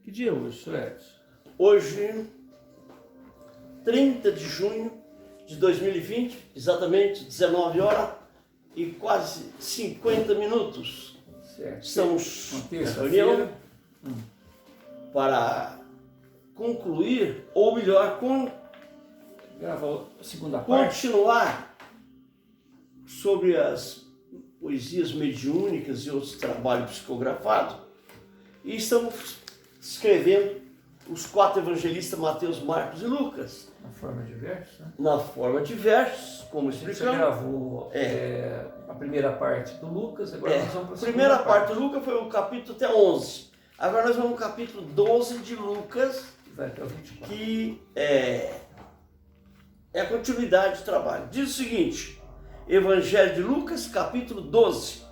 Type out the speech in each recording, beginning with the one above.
Que dia é hoje, Fred? Hoje, 30 de junho de 2020, exatamente 19 horas e quase 50 minutos. Certo. Estamos Uma nessa reunião terça-feira. para concluir, ou melhor, Grava a segunda parte. continuar sobre as poesias mediúnicas e outros trabalhos psicografados. E estamos escrevendo os 4 evangelistas, Mateus, Marcos e Lucas. Na forma de verso, né? Na forma de versos, como Você explicamos. gravou a primeira parte do Lucas, agora nós vamos para a A segunda primeira parte do Lucas foi o capítulo até 11. Agora nós vamos no capítulo 12 de Lucas, Vai até o 24. que é a continuidade do trabalho. Diz o seguinte, Evangelho de Lucas, capítulo 12.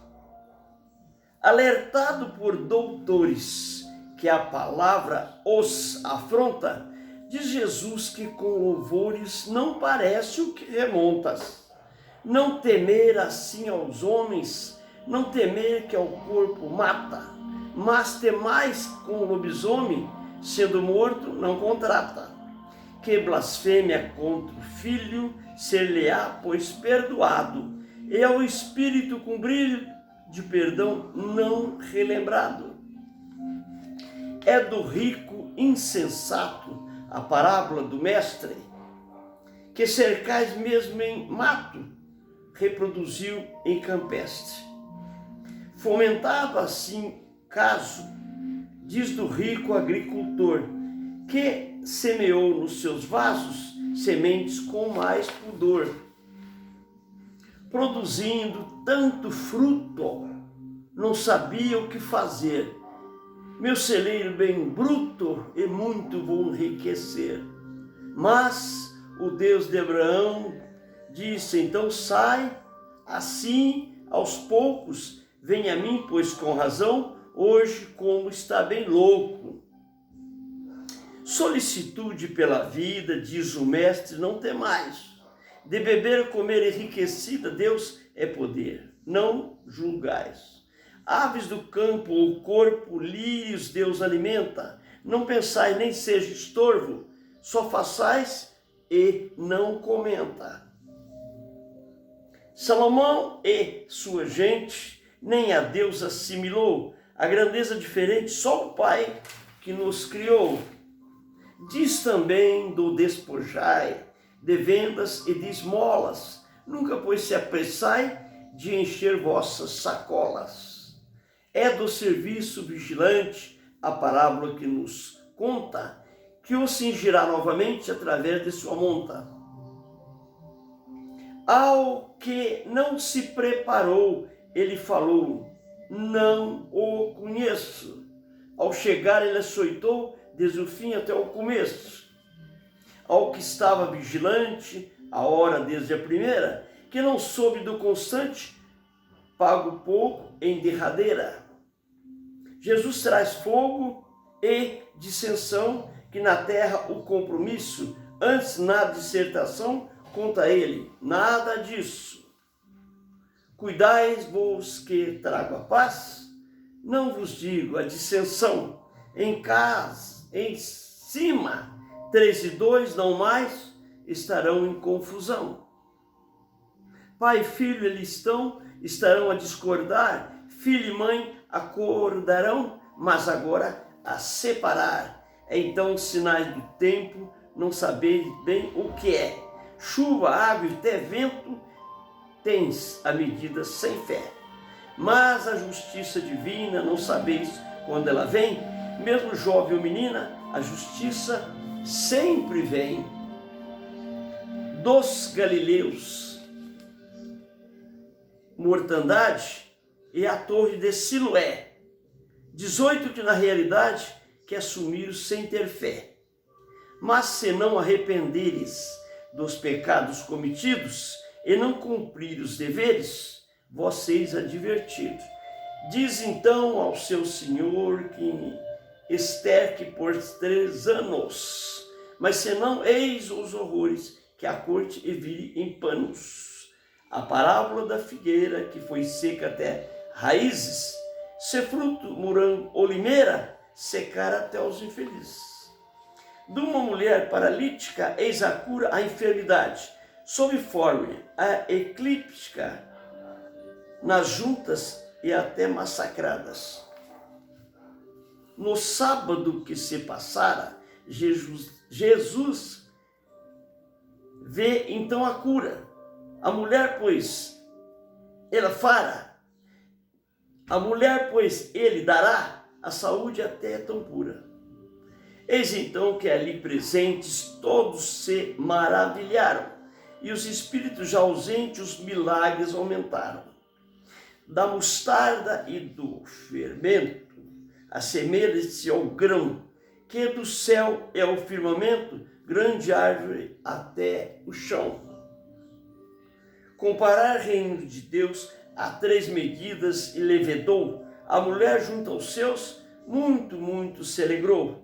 Alertado por doutores que a palavra os afronta, diz Jesus que com louvores não parece o que remontas. Não temer assim aos homens, não temer que ao corpo mata, mas temais com o lobisomem, sendo morto, não contrata. Que blasfêmia contra o filho, ser-lhe-á, pois perdoado, e ao espírito com brilho de perdão não relembrado. É do rico insensato a parábola do mestre, que cercais mesmo em mato, reproduziu em campestre. Fomentava assim caso, diz do rico agricultor, que semeou nos seus vasos sementes com mais pudor, produzindo tanto fruto, não sabia o que fazer. Meu celeiro bem bruto e muito vou enriquecer. Mas o Deus de Abraão disse, então sai, assim aos poucos, vem a mim, pois com razão, hoje como está bem louco. Solicitude pela vida, diz o mestre, não tem mais. De beber, comer enriquecida, Deus é poder, não julgais. Aves do campo ou corpo, lírios Deus alimenta. Não pensai, nem seja estorvo, só façais e não comenta. Salomão e sua gente nem a Deus assimilou, a grandeza diferente só o Pai que nos criou. Diz também do despojai, de vendas e de esmolas, nunca pois se apressai de encher vossas sacolas. É do serviço vigilante a parábola que nos conta, que o cingirá novamente através de sua monta. Ao que não se preparou, ele falou, não o conheço. Ao chegar, ele açoitou desde o fim até o começo. Ao que estava vigilante, a hora desde a primeira, que não soube do constante, pago pouco em derradeira. Jesus traz fogo e dissensão, que na terra o compromisso, antes na dissertação, conta ele, nada disso. Cuidai-vos que trago a paz, não vos digo a dissensão, em casa, em cima, 3 e 2, não mais, estarão em confusão. Pai e filho eles estarão a discordar, filho e mãe acordarão, mas agora a separar. Então, sinais do tempo, não sabeis bem o que é. Chuva, água e até vento, tens a medida sem fé. Mas a justiça divina, não sabeis quando ela vem, mesmo jovem ou menina, a justiça sempre vem. Dos galileus, mortandade e a torre de Siloé. 18 que na realidade que assumiram sem ter fé. Mas se não arrependeres dos pecados cometidos e não cumprir os deveres, vocês advertidos. Diz então ao seu senhor que esterque por 3 anos, mas se não, eis os horrores que a corte e vire em panos. A parábola da figueira que foi seca até raízes, se fruto, morango ou limeira, secar até os infelizes. De uma mulher paralítica, eis a cura à enfermidade, sob forma a eclíptica, nas juntas e até massacradas. No sábado que se passara, Jesus vê então a cura. A mulher, pois, ela fará. A mulher, pois, ele dará a saúde até tão pura. Eis então que ali presentes todos se maravilharam, e os espíritos já ausentes os milagres aumentaram. Da mostarda e do fermento, assemelha-se ao grão, que do céu é o firmamento, grande árvore até o chão. Comparar reino de Deus a 3 medidas e levedou, a mulher junto aos seus, muito se alegrou.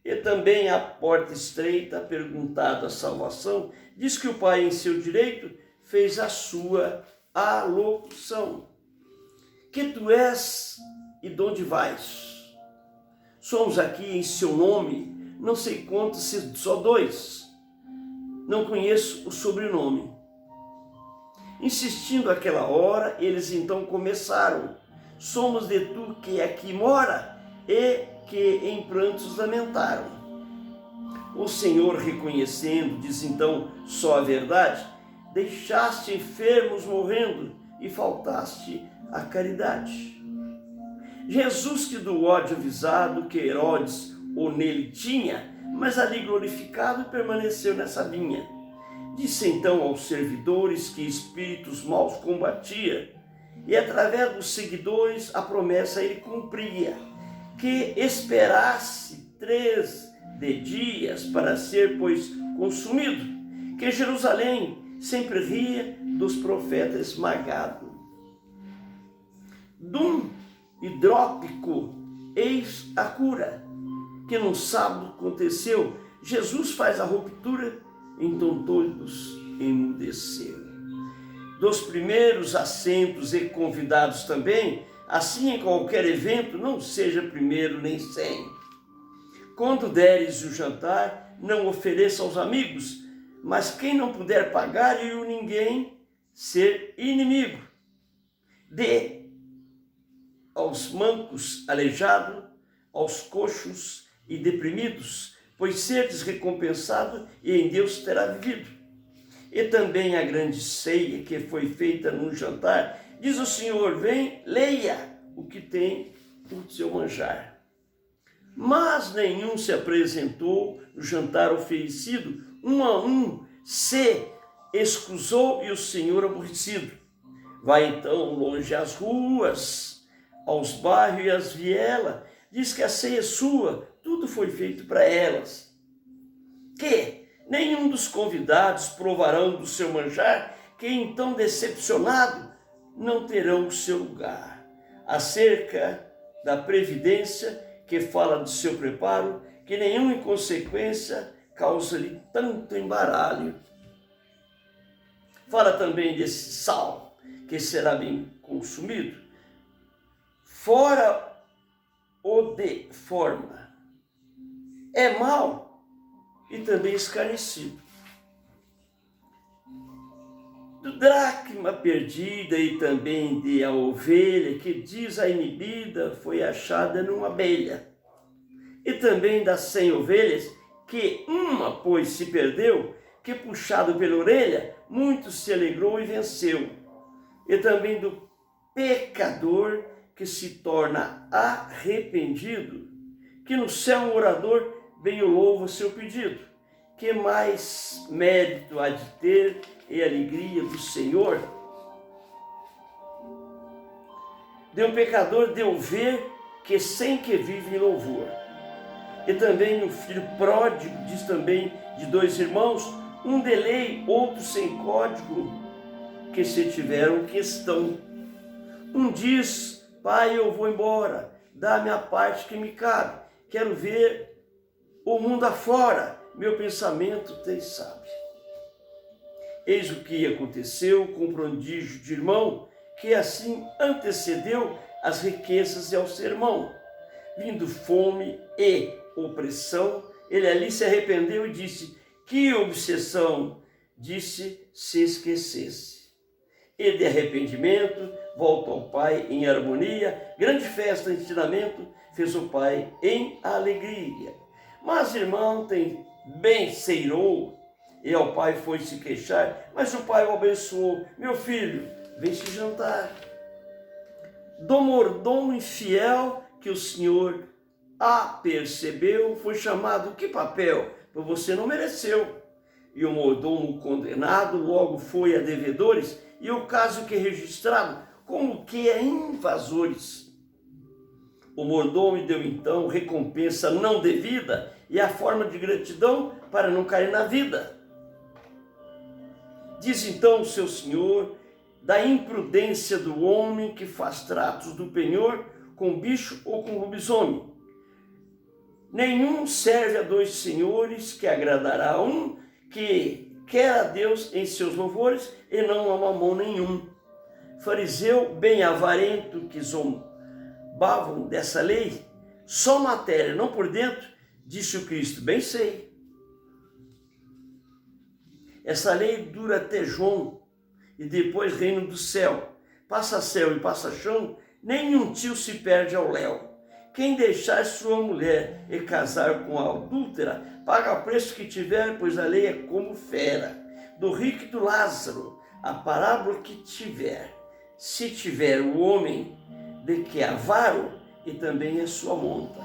E também a porta estreita, perguntado a salvação, diz que o Pai em seu direito fez a sua alocução. Que tu és e de onde vais? Somos aqui em seu nome, não sei quantos, se só 2. Não conheço o sobrenome. Insistindo aquela hora, eles então começaram. Somos de tu que aqui mora, e que em prantos lamentaram. O Senhor, reconhecendo, diz então só a verdade: deixaste enfermos morrendo e faltaste a caridade. Jesus, que do ódio avisado que Herodes ou nele tinha, mas ali glorificado permaneceu nessa vinha. Disse então aos servidores que espíritos maus combatia, e através dos seguidores a promessa ele cumpria, que esperasse 3 dias para ser, pois, consumido, que Jerusalém sempre ria dos profetas esmagado. Dum hidrópico, eis a cura, que no sábado aconteceu. Jesus faz a ruptura, então todos emudeceram. Dos primeiros assentos e convidados também, assim em qualquer evento, não seja primeiro nem 100. Quando deres o jantar, não ofereça aos amigos, mas quem não puder pagar, e o ninguém ser inimigo. Dê aos mancos aleijados, aos coxos e deprimidos, pois serdes recompensado e em Deus terá vivido. E também a grande ceia que foi feita num jantar, diz o Senhor: vem, leia o que tem o seu manjar. Mas nenhum se apresentou no jantar oferecido, um a um se excusou, e o Senhor aborrecido. Vai então longe às ruas, aos bairros e às vielas, diz que a ceia é sua, tudo foi feito para elas. Que nenhum dos convidados provarão do seu manjar, que então decepcionado não terão o seu lugar. Acerca da previdência, que fala do seu preparo, que nenhuma inconsequência causa-lhe tanto embaralho. Fala também desse sal, que será bem consumido, fora o de forma, é mau e também escarnecido. Do dracma perdida e também de a ovelha, que diz a inibida, foi achada numa abelha. E também das 100 ovelhas, que uma, pois, se perdeu, que puxado pela orelha, muito se alegrou e venceu. E também do pecador, que se torna arrependido, que no céu um orador bem o louva seu pedido. Que mais mérito há de ter e alegria do Senhor? De um pecador deu ver que sem que vive em louvor. E também o filho pródigo, diz também de 2 irmãos, um de lei, outro sem código, que se tiveram questão. Um diz: pai, eu vou embora, dá-me a parte que me cabe, quero ver o mundo afora, meu pensamento tem sabe. Eis o que aconteceu com o prodígio de irmão, que assim antecedeu as riquezas e ao sermão. vindo fome e opressão, ele ali se arrependeu e disse: que obsessão, disse, se esquecesse. E de arrependimento, volta ao Pai em harmonia, grande festa, ensinamento, fez o Pai em alegria. Mas irmão bem ceirou, e ao pai foi se queixar, mas o pai o abençoou: meu filho, vem se jantar. Do mordomo infiel que o Senhor apercebeu, foi chamado: que papel, pois você não mereceu. E o mordomo condenado logo foi a devedores, e o caso que é registrado como que é invasores. O mordomo deu então recompensa não devida e a forma de gratidão para não cair na vida. Diz então o seu senhor da imprudência do homem que faz tratos do penhor com bicho ou com lobisomem. Nenhum serve a dois senhores, que agradará a um que quer a Deus em seus louvores e não a mamão nenhum. Fariseu bem avarento que zombavam dessa lei, só matéria, não por dentro, disse o Cristo: bem sei. Essa lei dura até João e depois reino do céu. Passa céu e passa chão, nenhum tio se perde ao léu. Quem deixar sua mulher e casar com a adúltera, paga o preço que tiver, pois a lei é como fera. Do rico e do Lázaro, a parábola que tiver. Se tiver o homem de que avaro, e também é sua monta.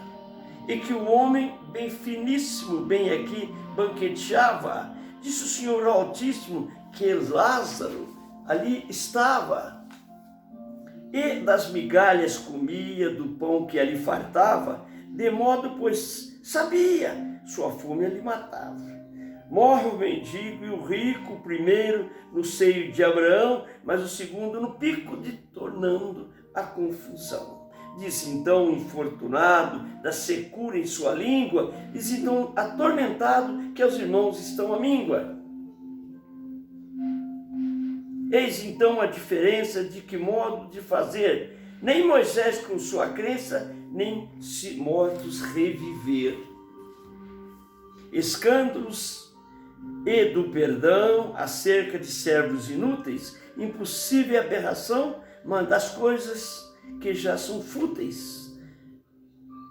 E que o homem bem finíssimo, bem aqui, banqueteava, disse o Senhor Altíssimo que Lázaro ali estava. E das migalhas comia, do pão que ali fartava, de modo, pois sabia, sua fome lhe matava. Morre o mendigo e o rico, primeiro no seio de Abraão, mas o segundo no pico de tornando a confusão. Disse então o infortunado, da secura em sua língua, diz então atormentado, que os irmãos estão à míngua. Eis então a diferença de que modo de fazer, nem Moisés com sua crença, nem se mortos reviver. Escândalos e do perdão acerca de servos inúteis, impossível aberração, mas das coisas que já são fúteis.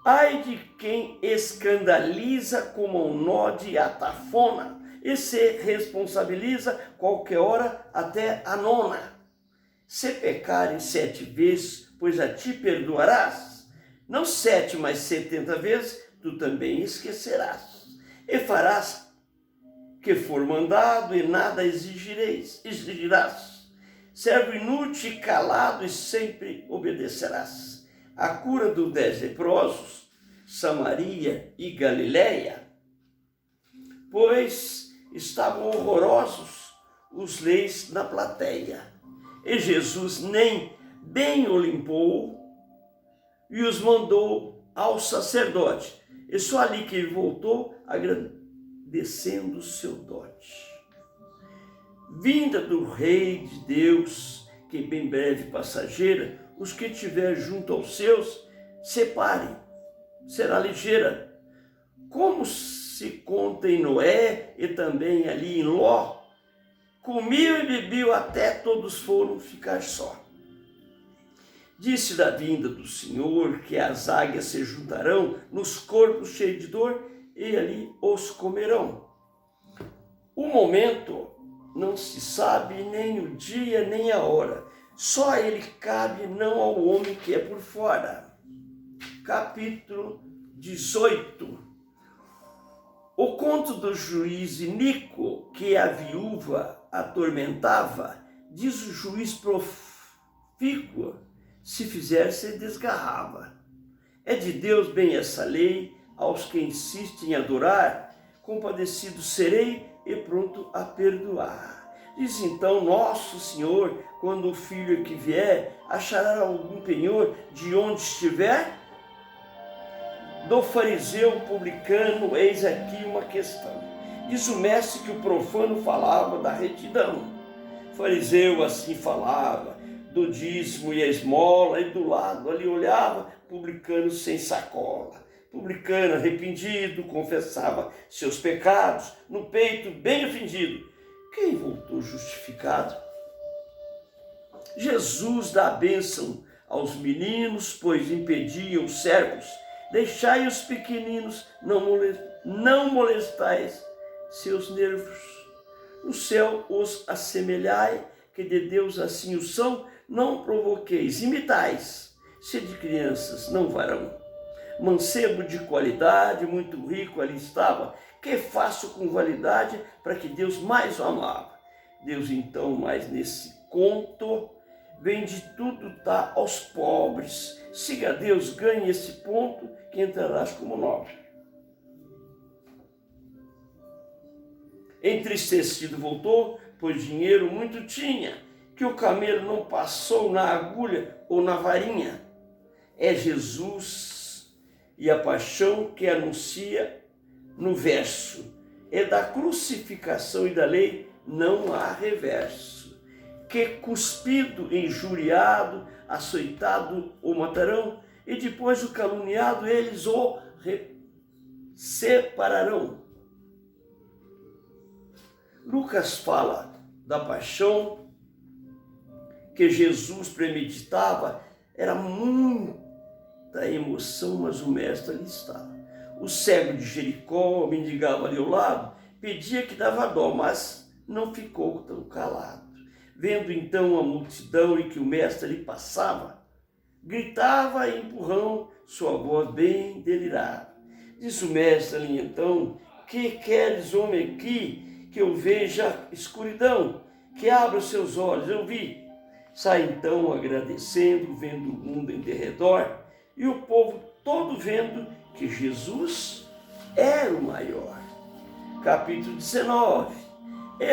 Ai de quem escandaliza como um nó de atafona, e se responsabiliza qualquer hora até a nona. Se pecarem 7 vezes, pois a ti perdoarás, não 7, mas 70 vezes, tu também esquecerás. E farás que for mandado, e nada exigirás. Servo inútil e calado, e sempre obedecerás. A cura dos 10 leprosos, Samaria e Galileia, pois estavam horrorosos os leis na plateia. E Jesus nem bem o limpou e os mandou ao sacerdote. E só ali que ele voltou, agradecendo o seu dote. Vinda do Rei de Deus, que bem breve passageira, os que tiver junto aos seus, separem, será ligeira. Como se conta em Noé e também ali em Ló, comiam e bebiam até todos foram ficar só. Disse da vinda do Senhor que as águias se juntarão nos corpos cheios de dor e ali os comerão. O momento não se sabe, nem o dia nem a hora, só a ele cabe, não ao homem que é por fora. Capítulo 18. O conto do juiz iníquo que a viúva atormentava, diz o juiz profícuo, se fizer, se desgarrava. É de Deus bem essa lei, aos que insistem em adorar, compadecido serei e pronto a perdoar. Diz então nosso Senhor, quando o filho que vier, achará algum penhor de onde estiver? Do fariseu publicano, eis aqui uma questão. Diz o mestre que o profano falava da retidão. O fariseu assim falava, do dízimo e a esmola, e do lado ali olhava publicano sem sacola. Publicano arrependido, confessava seus pecados, no peito bem ofendido. Quem voltou justificado? Jesus dá a bênção aos meninos, pois impediam os servos. Deixai os pequeninos, não molestais seus nervos. No céu os assemelhai, que de Deus assim o são, não provoqueis, imitais, sede crianças, não varão. Mancebo de qualidade, muito rico ali estava, que faço com validade para que Deus mais o amava. Deus então, mais nesse conto, vende tudo, tá aos pobres. Siga Deus, ganhe esse ponto, que entrarás como nobre. Entristecido voltou, pois dinheiro muito tinha, que o camelo não passou na agulha ou na varinha. É Jesus e a paixão que anuncia no verso. É da crucificação e da lei não há reverso. Que cuspido, injuriado, açoitado o matarão, e depois o caluniado eles o separarão. Lucas fala da paixão que Jesus premeditava, era muita emoção, mas o mestre ali estava. O cego de Jericó mendigava ali ao lado, pedia que dava dó, mas não ficou tão calado. Vendo então a multidão e que o mestre ali passava, gritava em empurrão, sua voz bem delirada. Disse o mestre ali então: que queres, homem, aqui, que eu veja escuridão? Que abra os seus olhos, eu vi. Sai então agradecendo, vendo o mundo em derredor, e o povo todo vendo que Jesus era o maior. Capítulo 19.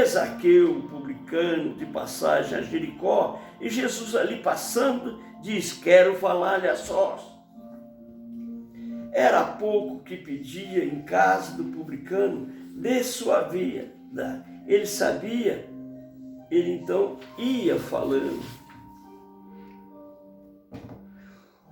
Zaqueu, publicano, de passagem a Jericó, e Jesus ali passando, diz: quero falar-lhe a sós. Era pouco que pedia em casa do publicano de sua vida. Ele sabia, ele então ia falando.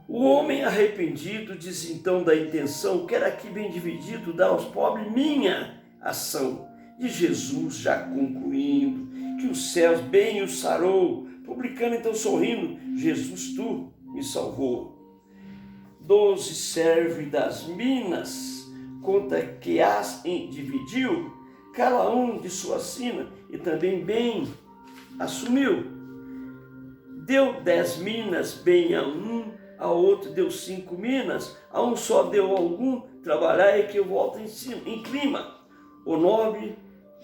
O homem arrependido diz então da intenção: quero aqui bem dividido dar aos pobres minha ação. De Jesus já concluindo que os céus bem o sarou, publicano então sorrindo: Jesus, tu me salvou. 12 serve das minas, conta que as dividiu, cada um de sua sina, e também bem assumiu. Deu 10 minas bem a um, a outro deu 5 minas, a um só deu algum, trabalhar e que eu volto em clima. O nobre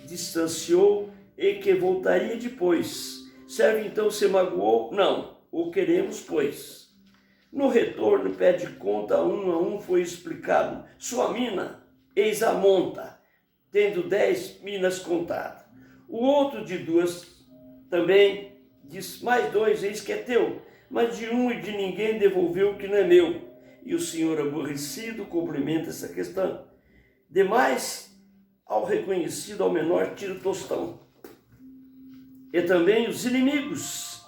distanciou e que voltaria depois. Serve então se magoou? Não, o queremos, pois. No retorno pede conta, a um foi explicado. Sua mina, eis a monta, tendo 10 minas contadas. O outro de 2 também diz: mais 2, eis que é teu. Mas de um e de ninguém devolveu o que não é meu. E o senhor aborrecido complementa essa questão. Demais, ao reconhecido, ao menor, tira o tostão. E também os inimigos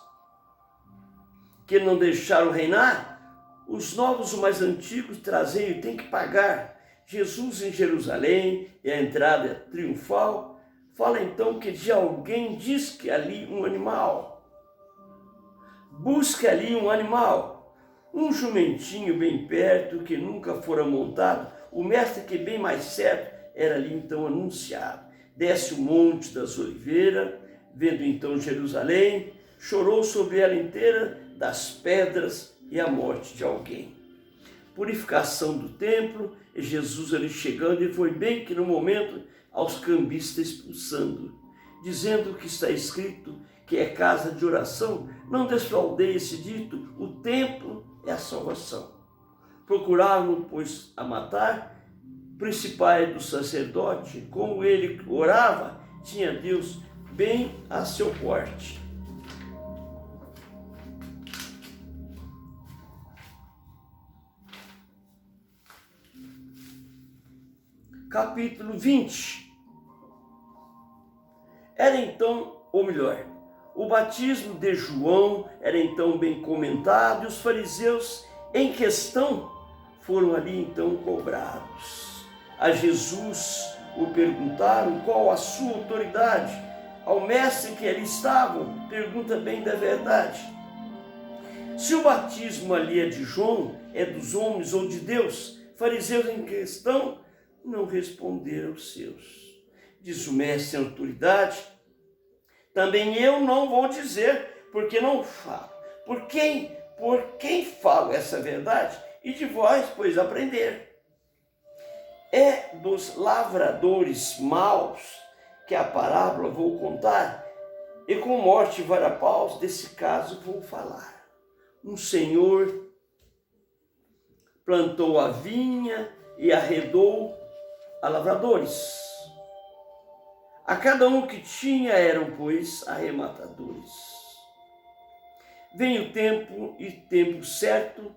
que não deixaram reinar, os novos, os mais antigos, trazei e tem que pagar. Jesus em Jerusalém, e a entrada triunfal, fala então que de alguém diz que ali um animal. Busca ali um animal, um jumentinho bem perto que nunca fora montado, o mestre que bem mais certo era ali então anunciado. Desce o monte das oliveiras, vendo então Jerusalém, chorou sobre ela inteira das pedras e a morte de alguém. Purificação do templo, e Jesus ali chegando, e foi bem que no momento aos cambistas expulsando, dizendo que está escrito que é casa de oração, não defraudei esse dito, o templo é a salvação. Procuraram, pois, a matar, principais do sacerdote, como ele orava, tinha Deus bem a seu porte. Capítulo 20. Era então, ou melhor, o batismo de João era então bem comentado, e os fariseus em questão foram ali então cobrados. A Jesus o perguntaram qual a sua autoridade. Ao mestre que ali estavam, pergunta bem da verdade. Se o batismo ali é de João, é dos homens ou de Deus? Fariseus em questão não responderam os seus. Diz o mestre em autoridade, também eu não vou dizer, porque não falo. Por quem falo essa verdade? E de vós, pois, aprender. É dos lavradores maus que a parábola vou contar, e com morte e varapaus desse caso vou falar. Um senhor plantou a vinha e arredou a lavradores. A cada um que tinha eram, pois, arrematadores. Vem o tempo e tempo certo,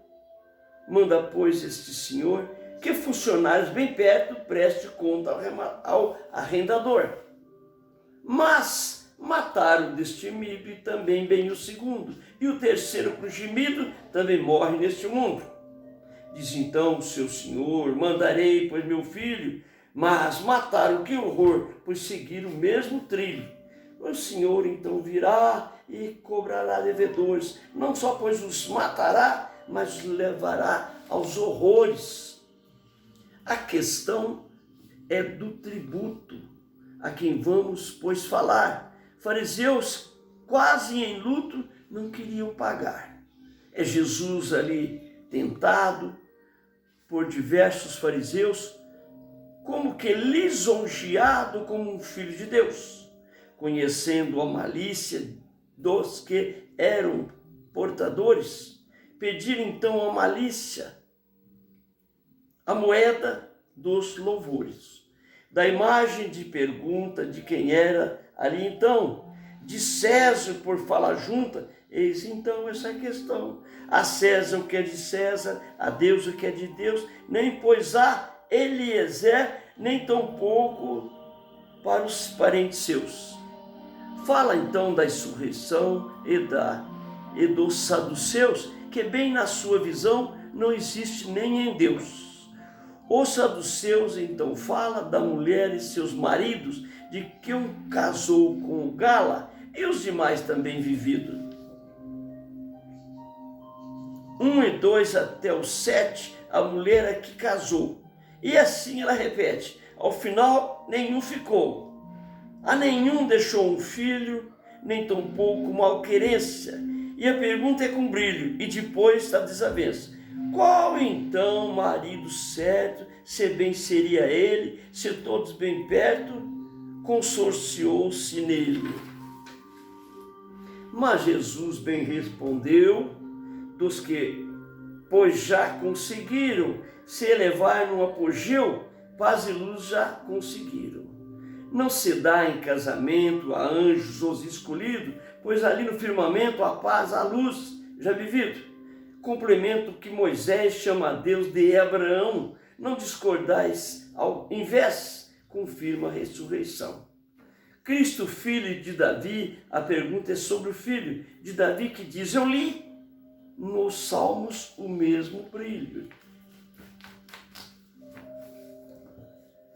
manda, pois, este senhor que funcionários bem perto preste conta ao arrendador. Mas mataram o destemido e também bem o segundo, e o terceiro com gemido também morre neste mundo. Diz então o seu senhor, mandarei, pois, meu filho, mas mataram, que horror, pois seguiram o mesmo trilho. O senhor então virá e cobrará devedores, não só pois os matará, mas os levará aos horrores. A questão é do tributo, a quem vamos, pois, falar. Fariseus, quase em luto, não queriam pagar. É Jesus ali tentado por diversos fariseus, como que lisonjeado como um filho de Deus, conhecendo a malícia dos que eram portadores, pedir então a malícia, a moeda dos louvores. Da imagem de pergunta de quem era ali então, de César por falar junta, eis então essa questão. A César o que é de César, a Deus o que é de Deus, nem pois há Eliezer, nem tampouco para os parentes seus. Fala então da insurreição e dos saduceus, que bem na sua visão não existe nem em Deus. Os saduceus então fala da mulher e seus maridos, de que um casou com o Gala e os demais também vivido. 1 e 2 até o 7, a mulher é que casou. E assim ela repete, ao final nenhum ficou. A nenhum deixou um filho, nem tampouco malquerência. E a pergunta é com brilho, e depois da desavença. Qual então marido certo, se bem seria ele, se todos bem perto, consorciou-se nele? Mas Jesus bem respondeu, dos que, pois já conseguiram se elevar no apogeu, paz e luz já conseguiram. Não se dá em casamento a anjos os escolhidos, pois ali no firmamento a paz, a luz já vivido. Complemento que Moisés chama a Deus de Abraão, não discordais, ao invés, confirma a ressurreição. Cristo, filho de Davi, a pergunta é sobre o filho de Davi que diz, eu li nos Salmos o mesmo brilho.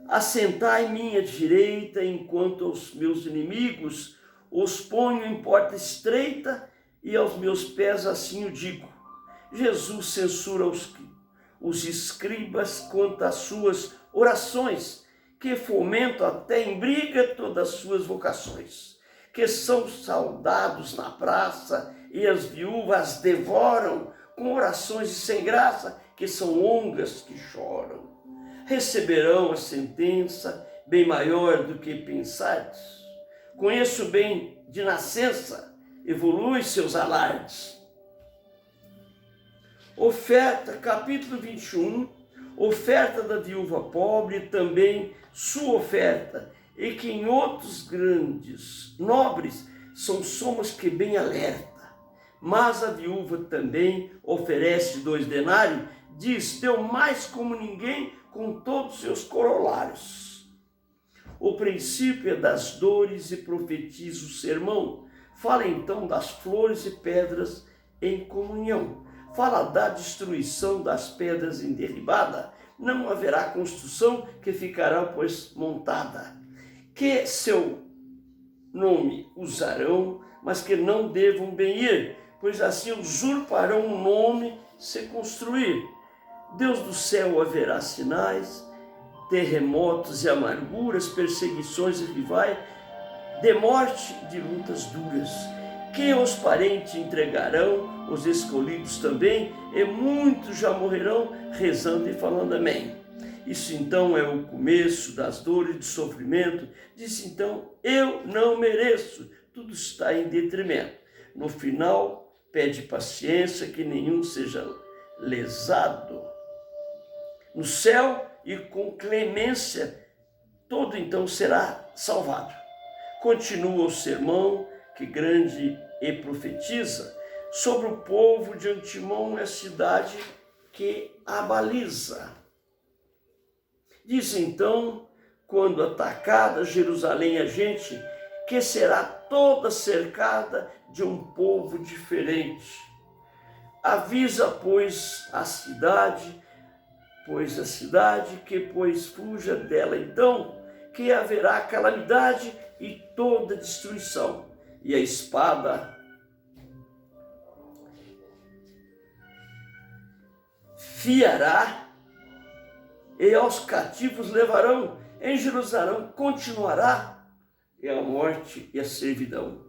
Assentai minha direita, enquanto aos meus inimigos os ponho em porta estreita, e aos meus pés assim o digo. Jesus censura os escribas quanto às suas orações, que fomentam até em briga todas as suas vocações, que são saudados na praça, e as viúvas devoram com orações de sem graça, que são ongas que choram. Receberão a sentença bem maior do que pensardes. Conheço bem de nascença, evolui seus alardes. Oferta, capítulo 21, oferta da viúva pobre, também sua oferta, e que em outros grandes, nobres, são somas que bem alerta. Mas a viúva também oferece 2 denários, diz, deu mais como ninguém com todos os seus corolários. O princípio é das dores e profetiza o sermão. Fala então das flores e pedras em comunhão. fala da destruição das pedras em derribada. Não haverá construção que ficará, pois, montada. Que seu nome usarão, mas que não devam bem ir, pois assim usurparão o nome se construir. Deus do céu haverá sinais, terremotos e amarguras, perseguições e rivais, de morte, de lutas duras, que os parentes entregarão, os escolhidos também, e muitos já morrerão, rezando e falando amém. Isso então é o começo das dores, do sofrimento. Disse então, eu não mereço, tudo está em detrimento. No final, pede paciência, que nenhum seja lesado. No céu e com clemência, todo então será salvado. Continua o sermão, que grande e profetiza, sobre o povo de antemão, é a cidade que a baliza. Diz então, quando atacada Jerusalém, a gente, que será toda cercada de um povo diferente. Avisa, pois, a cidade, que fuja dela então, que haverá calamidade e toda destruição. E a espada fiará, e aos cativos levarão. Em Jerusalém continuará e a morte e a servidão.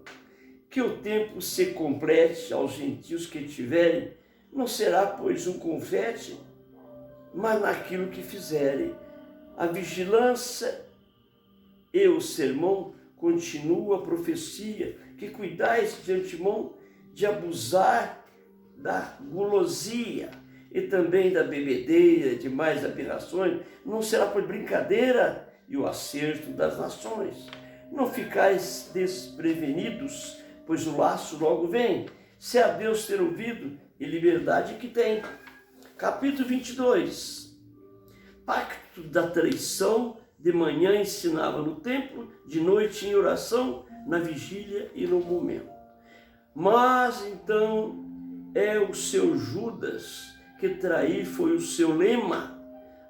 Que o tempo se complete aos gentios que tiverem, não será, pois, um confete, mas naquilo que fizerem. A vigilância e o sermão continua a profecia, que cuidais de antemão de abusar da gulosia e também da bebedeira, de mais aberrações, não será por brincadeira e o acerto das nações. Não ficais desprevenidos, pois o laço logo vem, se a Deus ter ouvido e liberdade que tem. Capítulo 22. Pacto da traição, de manhã ensinava no templo, de noite em oração, na vigília e no momento. Mas então é o seu Judas, que trair foi o seu lema.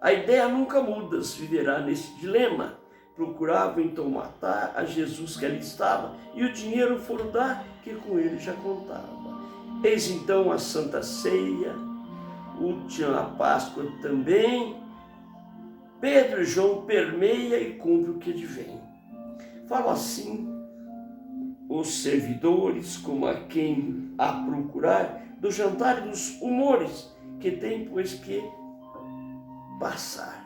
A ideia nunca muda, viverá nesse dilema. Procurava então matar a Jesus que ali estava, e o dinheiro foram dar, que com ele já contava. Eis então a Santa Ceia, última Páscoa também. Pedro e João permeia e cumpre o que advém. Falam assim os servidores, como a quem a procurar, do jantar e dos humores, que tem, pois, que passar.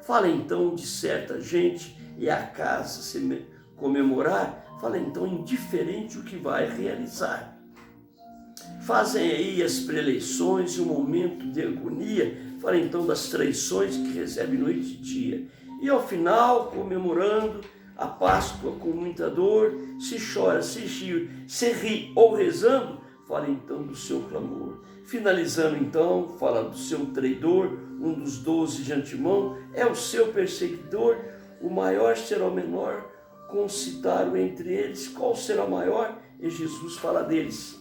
Fala então de certa gente e a casa se comemorar, fala então indiferente o que vai realizar. Fazem aí as preleições e um momento de agonia, fala então das traições que recebe noite e dia. E ao final, comemorando a Páscoa com muita dor, se chora, se ri ou rezando, fala então do seu clamor. Finalizando então, fala do seu traidor, um dos 12 de antemão, é o seu perseguidor, o maior será o menor, concitaram entre eles qual será o maior, e Jesus fala deles.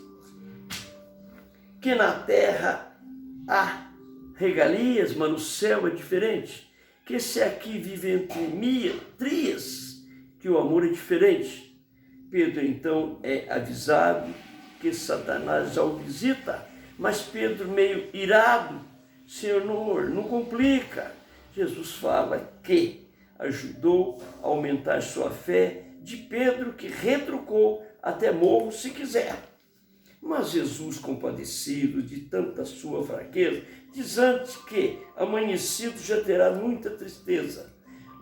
Que na terra há regalias, mas no céu é diferente. Que se aqui vive entre trias, que o amor é diferente. Pedro então é avisado que Satanás já o visita, mas Pedro, meio irado, Senhor, não complica. Jesus fala que ajudou a aumentar sua fé de Pedro, que retrucou, até morro se quiser. Mas Jesus, compadecido de tanta sua fraqueza, diz antes que, amanhecido, já terá muita tristeza.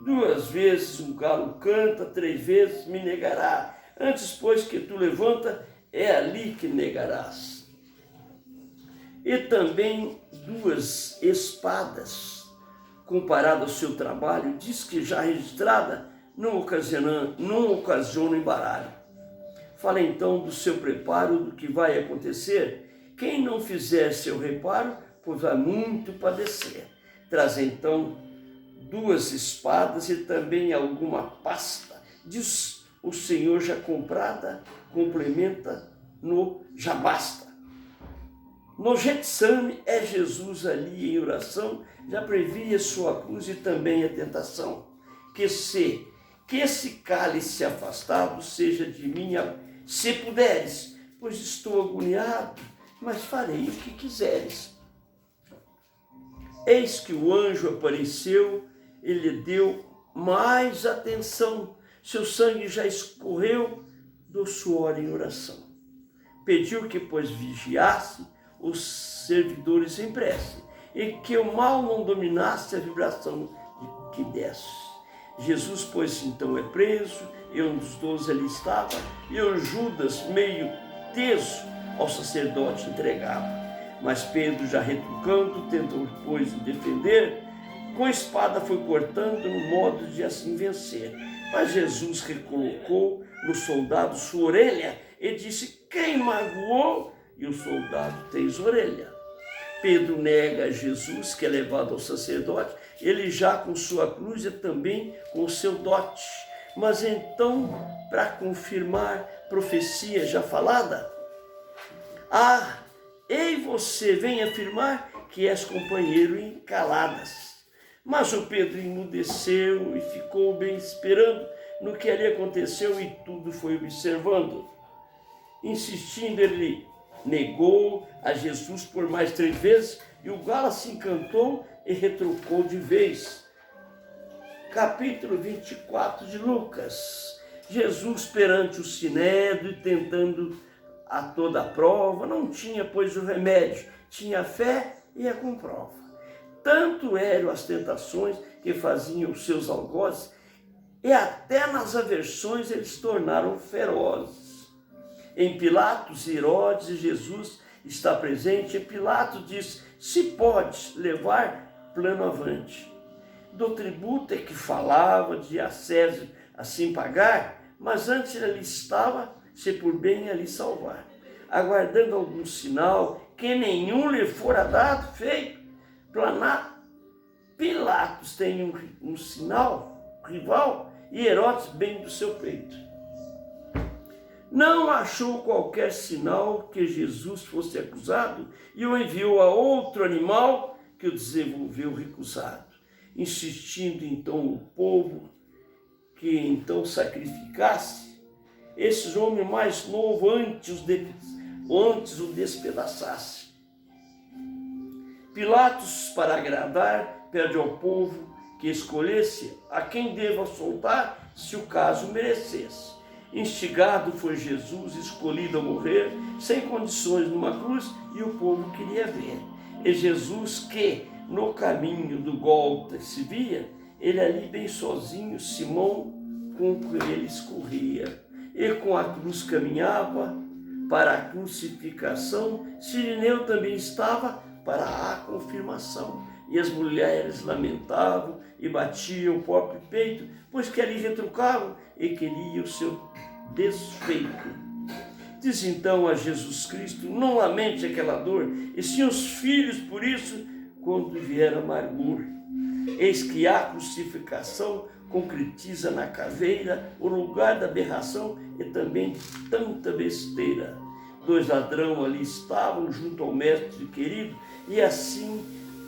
2 vezes um galo canta, 3 vezes me negará. Antes, pois, que tu levanta, é ali que negarás. E também 2 espadas, comparada ao seu trabalho, diz que já registrada, não ocasiona embaralho. Fala então do seu preparo, do que vai acontecer. Quem não fizer seu reparo, pois vai muito padecer. Traz então 2 espadas e também alguma pasta. Diz o Senhor, já comprada, complementa no já basta. No Getsame é Jesus ali em oração, já previa sua cruz e também a tentação. Que esse cálice afastado seja de mim, se puderes, pois estou agoniado, mas farei o que quiseres. Eis que o anjo apareceu, ele deu mais atenção, seu sangue já escorreu do suor em oração. Pediu que, pois, vigiasse os servidores em prece, e que o mal não dominasse a vibração que desce. Jesus, pois, então é preso, e um dos 12 ali estava, e o Judas, meio teso, ao sacerdote entregava. Mas Pedro, já retrucando, tentou, pois, defender, com a espada foi cortando no modo de assim vencer. Mas Jesus recolocou no soldado sua orelha e disse: quem magoou? E o soldado tens orelha. Pedro nega a Jesus, que é levado ao sacerdote, ele já com sua cruz e também com o seu dote. Mas então, para confirmar profecia já falada, ei você, vem afirmar que és companheiro em caladas. Mas o Pedro emudeceu e ficou bem esperando no que ali aconteceu e tudo foi observando. Insistindo, ele negou a Jesus por mais 3 vezes e o galo se encantou e retrucou de vez. Capítulo 24 de Lucas. Jesus perante o sinédrio, tentando a toda a prova, não tinha, pois, o remédio, tinha a fé e a comprova. Tanto eram as tentações que faziam os seus algozes, e até nas aversões eles tornaram ferozes. Em Pilatos, Herodes e Jesus está presente, e Pilatos diz: se podes levar, plano avante. Do tributo é que falava, de a César assim pagar, mas antes ele estava, se por bem ali salvar, aguardando algum sinal, que nenhum lhe fora dado, feito. Pilatos tem um sinal rival e Herodes bem do seu peito. Não achou qualquer sinal que Jesus fosse acusado e o enviou a outro animal que o desenvolveu recusado. Insistindo então o povo que então sacrificasse esse homem mais novo antes o despedaçasse. Pilatos, para agradar, pede ao povo que escolhesse a quem deva soltar, se o caso merecesse. Instigado foi Jesus, escolhido a morrer, sem condições numa cruz, e o povo queria ver. E Jesus, que no caminho do Gólgota se via, ele ali bem sozinho, Simão com ele escorria, e com a cruz caminhava para a crucificação. Sirineu também estava para a confirmação. E as mulheres lamentavam e batiam o próprio peito, pois que ali retrucavam e queriam o seu desfeito. Diz então a Jesus Cristo: não lamente aquela dor, e sim os filhos por isso, quando vier a amargura. Eis que a crucificação concretiza na caveira o lugar da aberração e também de tanta besteira. 2 ladrões ali estavam junto ao mestre querido e assim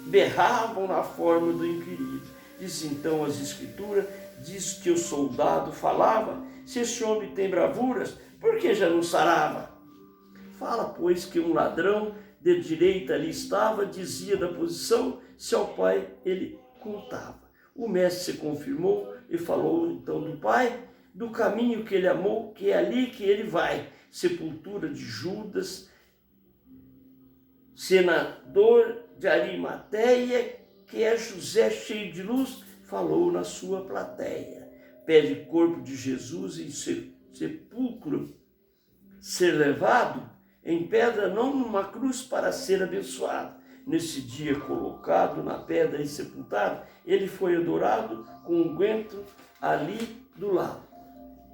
berravam na forma do inquirido. Diz então as escrituras, diz que o soldado falava: se esse homem tem bravuras, por que já não sarava? Fala, pois, que um ladrão de direita ali estava, dizia da posição, se ao pai ele contava. O mestre se confirmou e falou então do pai, do caminho que ele amou, que é ali que ele vai. Sepultura de Judas, senador de Arimateia, que é José cheio de luz, falou na sua plateia. Pede corpo de Jesus em sepulcro ser levado, em pedra, não numa cruz, para ser abençoado. Nesse dia colocado na pedra e sepultado, ele foi adorado com unguento ali do lado.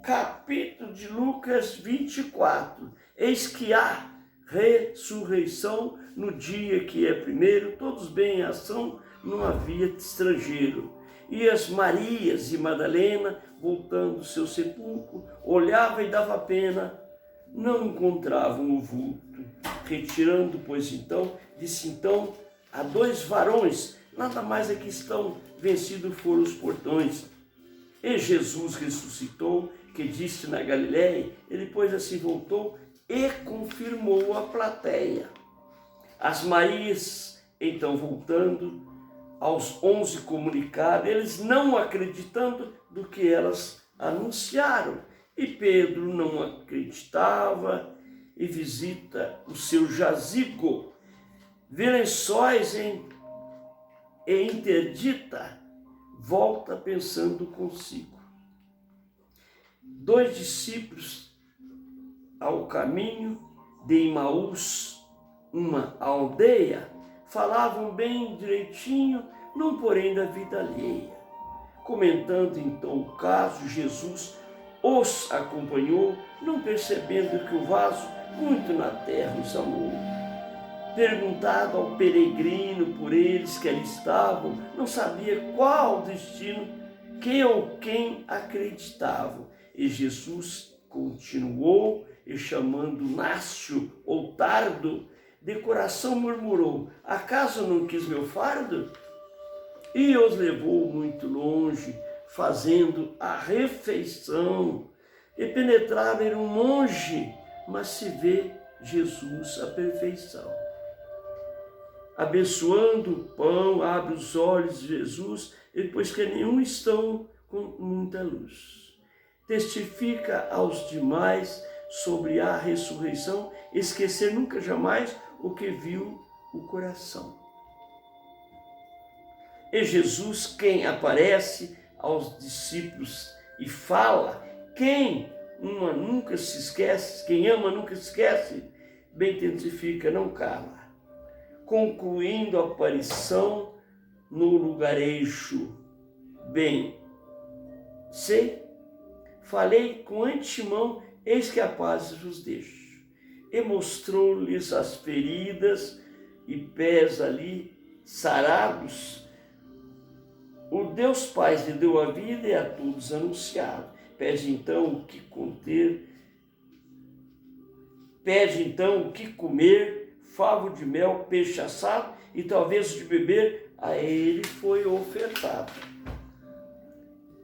Capítulo de Lucas 24. Eis que há ressurreição no dia que é primeiro, todos bem em ação, não havia estrangeiro. E as Marias e Madalena, voltando ao seu sepulcro, olhava e dava pena não encontravam o vulto. Retirando, pois então, disse então a 2 varões, nada mais é que estão vencidos foram os portões. E Jesus ressuscitou, que disse na Galiléia, ele pois assim voltou e confirmou a plateia. As Marias, então voltando, aos 11 comunicaram, eles não acreditando do que elas anunciaram. E Pedro não acreditava e visita o seu jazigo, vê lençóis e interdita, volta pensando consigo. 2 discípulos ao caminho de Imaús, uma aldeia, falavam bem direitinho, não porém da vida alheia. Comentando então o caso, Jesus os acompanhou, não percebendo que o vaso muito na terra os amou. Perguntado ao peregrino por eles que ali estavam, não sabia qual o destino, que ou quem acreditavam. E Jesus continuou, e chamando Nácio ou Tardo, de coração murmurou, acaso não quis meu fardo? E os levou muito longe, fazendo a refeição. E penetraram em um monge, mas se vê Jesus a perfeição. Abençoando o pão, abre os olhos de Jesus, e depois que nenhum estão com muita luz. Testifica aos demais sobre a ressurreição, esquecer nunca jamais o que viu o coração. E Jesus, quem aparece aos discípulos e fala, quem ama nunca se esquece, bem testifica, não cala. Concluindo a aparição no lugarejo, bem, falei com antemão, eis que a paz vos deixo. E mostrou-lhes as feridas e pés ali sarados. O Deus Pai lhe deu a vida e a todos anunciado. Pede então o que comer, favo de mel, peixe assado e talvez de beber, a ele foi ofertado.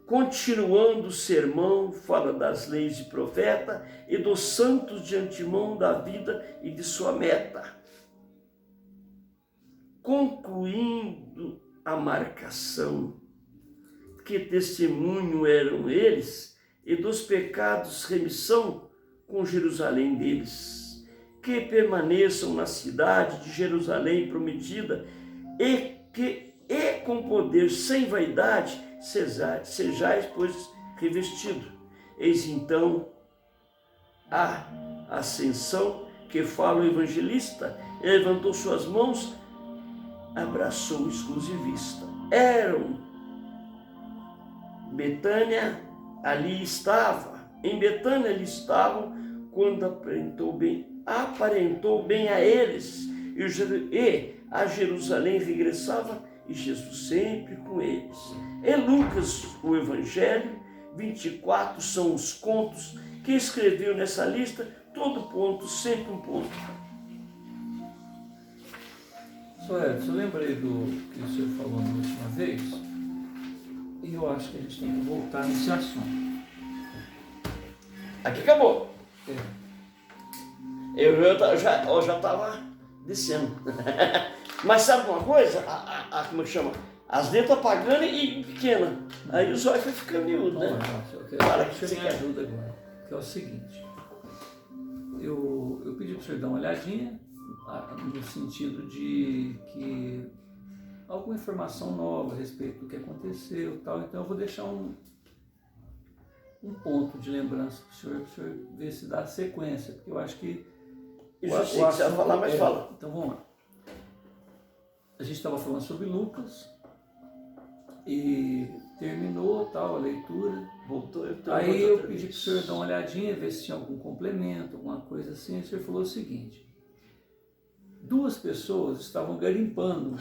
Continuando o sermão, fala das leis de profeta e dos santos de antemão da vida e de sua meta. Concluindo a marcação, que testemunho eram eles, e dos pecados remissão com Jerusalém deles, que permaneçam na cidade de Jerusalém prometida, e com poder sem vaidade sejais, pois, revestido. Eis então a ascensão que fala o evangelista, ele levantou suas mãos, abraçou o exclusivista. Betânia ali estava, em Betânia ali estavam, quando aparentou bem a eles, e a Jerusalém regressava, e Jesus sempre com eles. E Lucas, o Evangelho, 24 são os contos que escreveu nessa lista, todo ponto, sempre um ponto. Sr. Edson, eu lembrei do que o senhor falou na última vez, e eu acho que a gente tem que voltar nesse assunto. Aqui acabou. É. Eu já estava descendo. Mas sabe uma coisa? Como é que chama? As letras apagando e pequena. Aí o zóio foi ficando miúdo, né? Para que você me ajuda agora. Que é o seguinte. Eu pedi para o senhor dar uma olhadinha, no sentido de que alguma informação nova a respeito do que aconteceu e tal. Então eu vou deixar um ponto de lembrança para o senhor ver se dá sequência, porque eu acho que eu já sei que você vai falar, mas fala. Então vamos lá. A gente estava falando sobre Lucas e terminou tal a leitura. Voltou. Aí eu pedi para o senhor dar uma olhadinha, ver se tinha algum complemento, alguma coisa assim. O senhor falou o seguinte: 2 pessoas estavam garimpando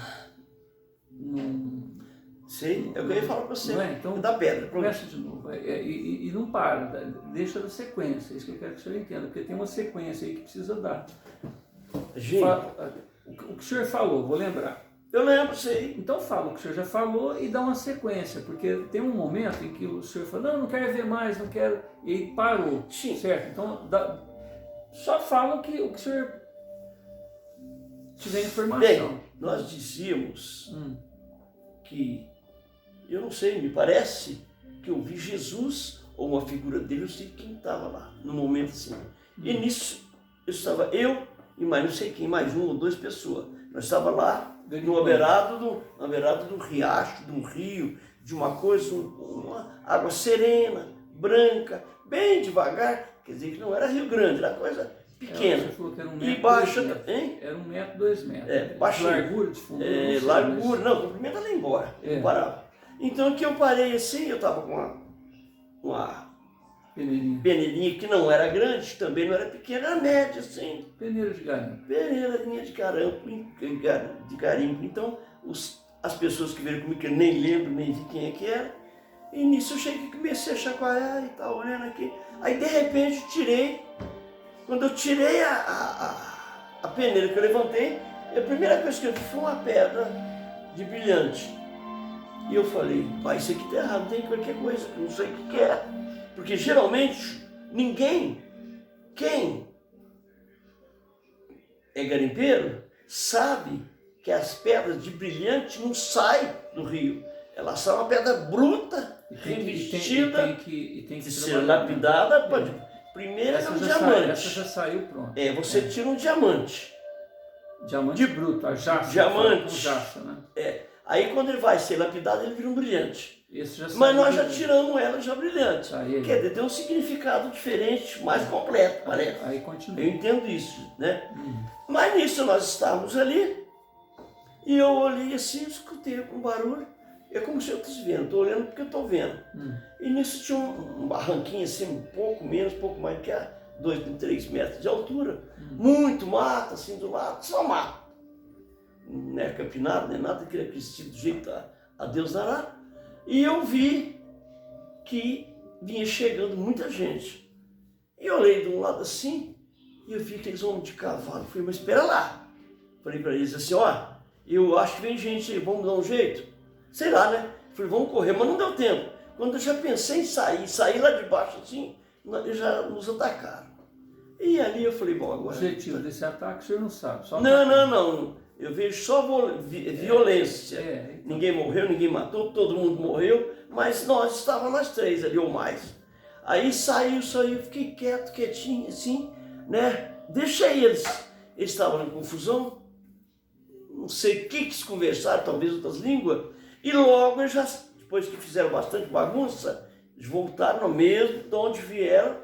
Sei, é o que eu ia falar para você. Não é? Então, da pedra. começa de novo. E não para, deixa na sequência. É isso que eu quero que o senhor entenda, porque tem uma sequência aí que precisa dar. Gente, O que o senhor falou, vou lembrar. eu lembro, sei. Então fala o que o senhor já falou e dá uma sequência, porque tem um momento em que o senhor fala, não quero ver mais, não quero, e parou. Sim. Certo? Então só fala o que o senhor tiver informação. Bem, nós dizíamos que, eu não sei, me parece que eu vi Jesus ou uma figura dele, eu sei quem estava lá, no momento assim. E nisso, estava eu e mais não sei quem, mais uma ou duas pessoas. Nós estávamos lá, no beirado do riacho, de um rio, de uma coisa, uma água serena, branca, bem devagar, quer dizer que não era Rio Grande, era coisa pequena. Você falou que era 1 E metro, baixa, 2 metros. hein? Era 1 metro, 2 metros. É, baixinho. Largura de fundo. Largura, não, comprimento ela ia embora, não parava. Então aqui eu parei assim, eu estava com uma peneirinha que não era grande, também não era pequena, era média, assim. Peneira de garimpo. Peneirinha de garimpo. Então, as pessoas que vieram comigo, que eu nem lembro, nem vi quem é que era, e nisso eu cheguei e comecei a chacoalhar e tal, olhando aqui. Aí, de repente, quando eu tirei a peneira que eu levantei, a primeira coisa que eu vi foi uma pedra de brilhante. E eu falei, pai, isso aqui tá errado, tem qualquer coisa, eu não sei o que é. Porque geralmente quem é garimpeiro sabe que as pedras de brilhante não saem do rio. Elas são uma pedra bruta, revestida, e tem que ser lapidada. Primeiro é um diamante. Essa já saiu pronto. Você tira um diamante. Diamante bruto, a jaça. Diamante. Com jaça, né? Aí quando ele vai ser lapidado, ele vira um brilhante. Mas nós já tiramos ela já brilhante. Quer dizer, tem um significado diferente, mais completo, parece. Aí continua. Eu entendo isso, né? Mas nisso nós estávamos ali, e eu olhei assim, escutei um barulho. É como se eu estivesse vendo, estou olhando porque eu estou vendo. E nisso tinha um barranquinho assim, um pouco menos, um pouco mais, que é 2, 3 metros de altura. Muito mato, assim, do lado, só mato. Não é campinado, nem nada, aquele aquecido do jeito a Deus dará. E eu vi que vinha chegando muita gente. E eu olhei de um lado assim, e eu vi aqueles homens de cavalo. Falei, mas espera lá. Falei para eles assim, eu acho que vem gente aí, vamos dar um jeito? Sei lá, né? Falei, vamos correr, mas não deu tempo. Quando eu já pensei em sair lá de baixo assim, eles já nos atacaram. E ali eu falei, bom, agora... O objetivo desse ataque o senhor não sabe? Só não. Eu vejo só violência. Ninguém morreu, ninguém matou, todo mundo morreu, mas nós estávamos nós 3 ali ou mais. Aí saiu, eu fiquei quietinho assim, né? Deixei eles. Eles estavam em confusão, não sei o que eles conversaram, talvez outras línguas, e logo eles já, depois que fizeram bastante bagunça, eles voltaram no mesmo, de onde vieram,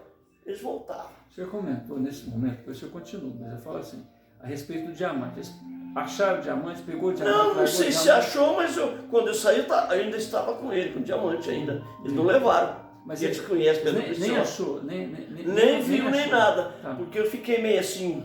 eles voltaram. O senhor comentou nesse momento, depois o senhor continua, mas eu falo assim, a respeito do diamante. Eles acharam o diamante, pegou o diamante? Não sei se achou, mas quando eu saí, eu ainda estava com ele, com o diamante ainda. Eles não levaram. Mas eles conhecem pelo pessoal. Nem achou? Nem viu, nem nada. Porque eu fiquei meio assim,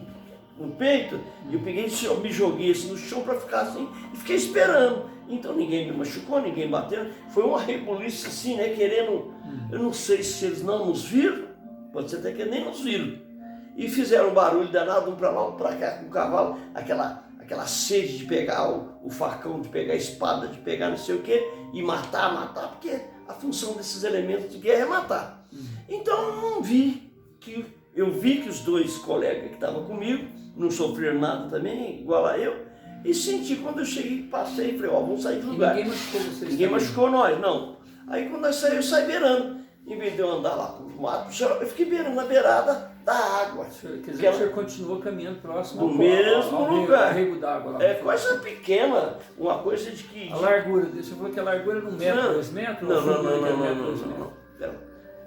no peito, e eu peguei e me joguei assim no chão para ficar assim, e fiquei esperando. Então ninguém me machucou, ninguém bateu. Foi uma rebuliça assim, né, querendo... Eu não sei se eles não nos viram, pode ser até que nem nos viram. E fizeram um barulho danado, um para lá, um para cá, com o cavalo, aquela sede de pegar o facão, de pegar a espada, de pegar não sei o quê, e matar, porque a função desses elementos de guerra é matar. Então eu vi que os 2 colegas que estavam comigo não sofreram nada também, igual a eu, e senti quando eu cheguei, passei, falei, vamos sair do lugar. Ninguém machucou vocês? Ninguém machucou nós, não. Aí quando nós saímos, eu saí beirando. Em vez de eu andar lá com o mato, eu fiquei beirando na beirada da água. Quer dizer, o senhor continuou caminhando próximo do mesmo lugar. Ao rego d'água lá. É coisa pequena, uma coisa de que... A largura, você falou que a largura era 1 metro, 2 metros? Não.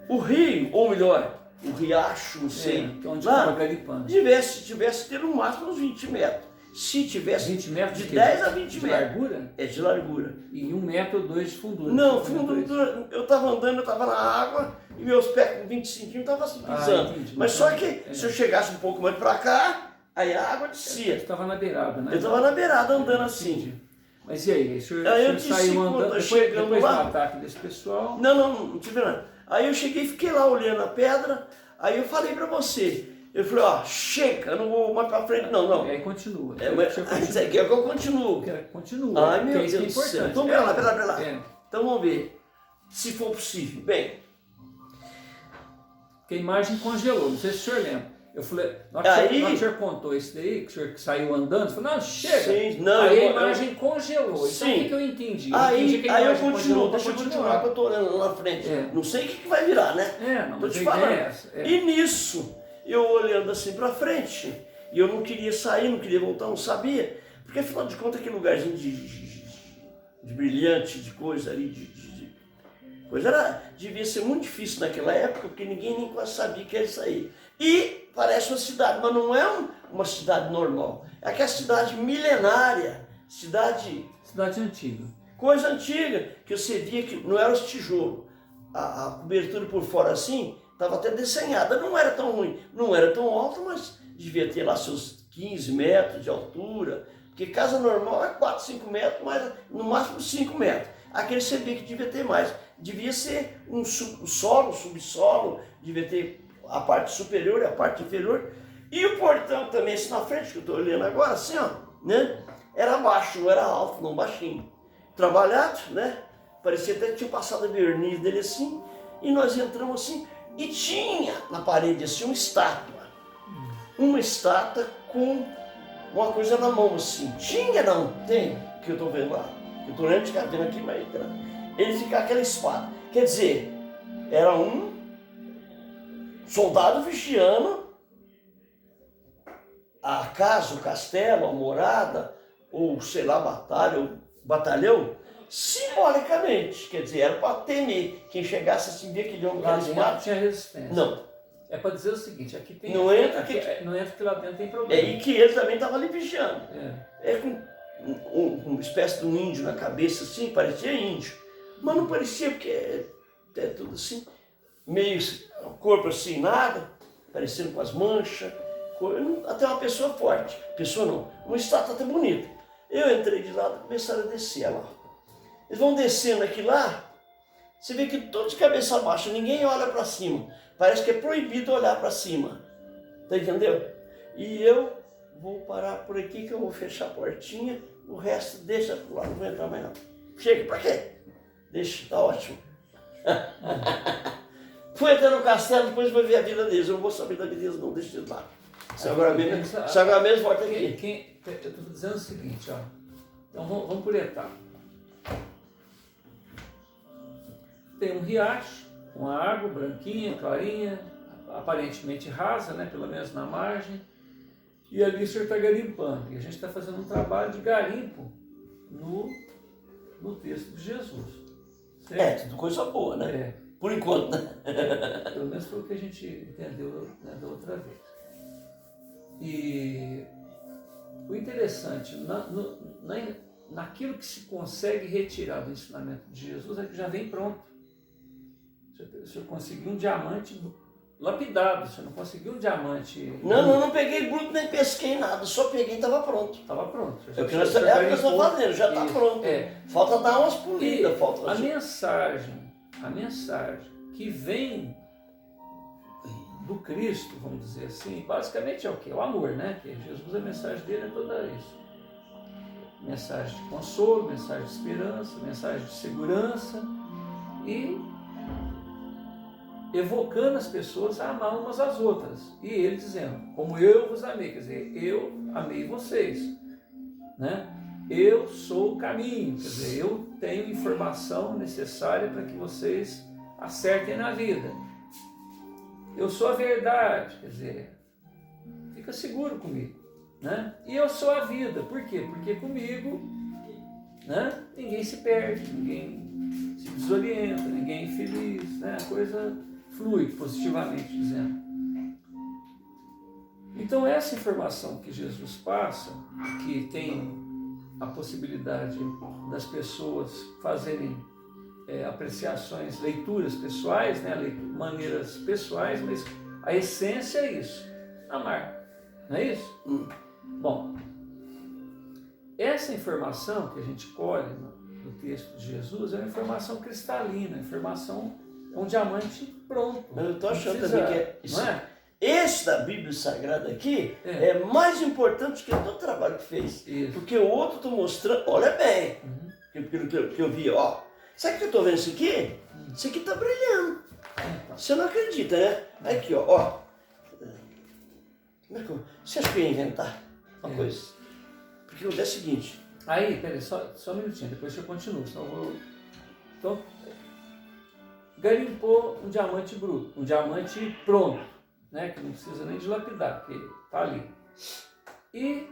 O rio, ou melhor, o riacho, não sei, onde lá, estava garipando. tivesse ter no máximo uns 20 metros. Se tivesse 20 metros de 10 a 20 metros. De largura? É de largura. E 1 metro ou 2 de fundura? Não, fundura, eu estava andando, eu estava na água e meus pés com 20 centímetros estavam assim pisando. Mas só que se eu chegasse um pouco mais para cá, aí a água descia. Você estava na beirada, né? Eu estava na beirada andando assim. Mas e aí? O senhor, Aí eu o senhor saiu andando depois do lá, ataque desse pessoal? não tive nada. Aí eu cheguei e fiquei lá olhando a pedra, aí eu falei para você, eu falei, ó, chega, eu não vou mais para frente, não. E aí continua. Isso aqui é que eu continuo. Continua. Ai, meu Deus do céu. importante. Então, pera lá. É. Então vamos ver, se for possível. Bem, Porque a imagem congelou, não sei se o senhor lembra. Eu falei, na hora que o senhor contou isso daí, que o senhor saiu andando, eu falei, não, chega. Sim, não, aí a imagem congelou. Sim. Então o que eu entendi? Aí eu continuo, deixa eu continuar, que eu estou olhando lá na frente. Não sei o que vai virar, né? Não, tô mas te a falando. ideia é essa. E nisso, eu olhando assim para frente, e eu não queria sair, não queria voltar, não sabia. Porque afinal de contas, aquele lugarzinho de brilhante, de coisa ali, coisa devia ser muito difícil naquela época, porque ninguém nem quase sabia que era isso aí. E parece uma cidade, mas não é uma cidade normal. É aquela cidade milenária, cidade antiga. Coisa antiga, que você via que não era os tijolos. A cobertura por fora assim, estava até desenhada, não era tão ruim, não era tão alta, mas devia ter lá seus 15 metros de altura, porque casa normal é 4, 5 metros, mas no máximo 5 metros. Aquele você via que devia ter mais. Devia ser um solo, subsolo, devia ter a parte superior e a parte inferior. E o portão também, assim na frente, que eu estou olhando agora, assim, ó, né? Era baixo, não era alto, não baixinho. Trabalhado, né? Parecia até que tinha passado a verniz dele assim. E nós entramos assim, e tinha na parede assim uma estátua. Uma estátua com uma coisa na mão assim. Tinha, não? Tem, que eu estou vendo lá. Eu estou olhando de cá, vendo aqui, mas ele fica aquela espada. Quer dizer, era um soldado vigiando a casa, o castelo, a morada, ou sei lá, batalha, ou batalhão, simbolicamente. Quer dizer, era para temer. Quem chegasse assim, via aquele homem com aquela espada. Não tinha resistência. Não. É para dizer o seguinte, aqui tem... Não entra que lá dentro tem problema. E que ele também estava ali vigiando. É com uma espécie de um índio na cabeça assim, parecia índio. Mas não parecia, porque é tudo assim, meio corpo assim, nada, parecendo com as manchas, até uma pessoa forte. Pessoa não, uma estátua até bonita. Eu entrei de lado e começaram a descer lá. Eles vão descendo aqui lá, você vê que todos de cabeça baixa, ninguém olha para cima. Parece que é proibido olhar para cima. Tá entendendo? E eu vou parar por aqui que eu vou fechar a portinha, o resto deixa pro lado, não vou entrar mais não. Chega, pra quê? Deixa, tá ótimo. Fui entrar no castelo, depois vou ver a vida deles. Eu não vou saber da vida deles não, deixa eles lá. Se agora mesmo volta aqui. Eu estou dizendo o seguinte, ó. Então vamos por etapa. Tem um riacho, uma água branquinha, clarinha, aparentemente rasa, né? Pelo menos na margem. E ali o senhor está garimpando. E a gente está fazendo um trabalho de garimpo no texto de Jesus. Certo? Tudo coisa boa, né? Por enquanto, né? Pelo menos foi o que a gente entendeu, né, da outra vez. E o interessante, naquilo que se consegue retirar do ensinamento de Jesus, é que já vem pronto. O senhor conseguiu um diamante lapidado, você não conseguiu um diamante... Não peguei bruto nem pesquei nada, só peguei e estava pronto. Estava pronto. É o que nós estamos fazendo, já está pronto. Falta dar umas polidas. A mensagem que vem do Cristo, vamos dizer assim, basicamente é o quê? O amor, né? Que Jesus, a mensagem dele é toda isso. Mensagem de consolo, mensagem de esperança, mensagem de segurança e evocando as pessoas a amar umas às outras. E ele dizendo, como eu vos amei, quer dizer, eu amei vocês, né? Eu sou o caminho, quer dizer, eu tenho informação necessária para que vocês acertem na vida. Eu sou a verdade, quer dizer, fica seguro comigo, né? E eu sou a vida, por quê? Porque comigo, né, ninguém se perde, ninguém se desorienta, ninguém é infeliz, né? A coisa flui, positivamente dizendo. Então essa informação que Jesus passa, que tem a possibilidade das pessoas fazerem apreciações, leituras pessoais, né, maneiras pessoais, mas a essência é isso, amar, não é isso? Bom, essa informação que a gente colhe no texto de Jesus é uma informação cristalina, informação, é um diamante pronto. Mas eu estou achando Precisa, também que é isso. não é? Esse da Bíblia Sagrada aqui é mais importante que todo o trabalho que fez. Isso. Porque o outro estou mostrando, olha bem, Uhum. pelo que eu vi, ó. Sabe o que eu estou vendo isso aqui? Isso aqui está brilhando. Então, Você não acredita, né? Aqui, ó. Como é que você acha que eu ia inventar uma coisa? Porque o é o seguinte. aí, peraí, só um minutinho, depois eu continuo, senão eu vou... Então, garimpou um diamante bruto, um diamante pronto, né, que não precisa nem dilapidar, que está ali. E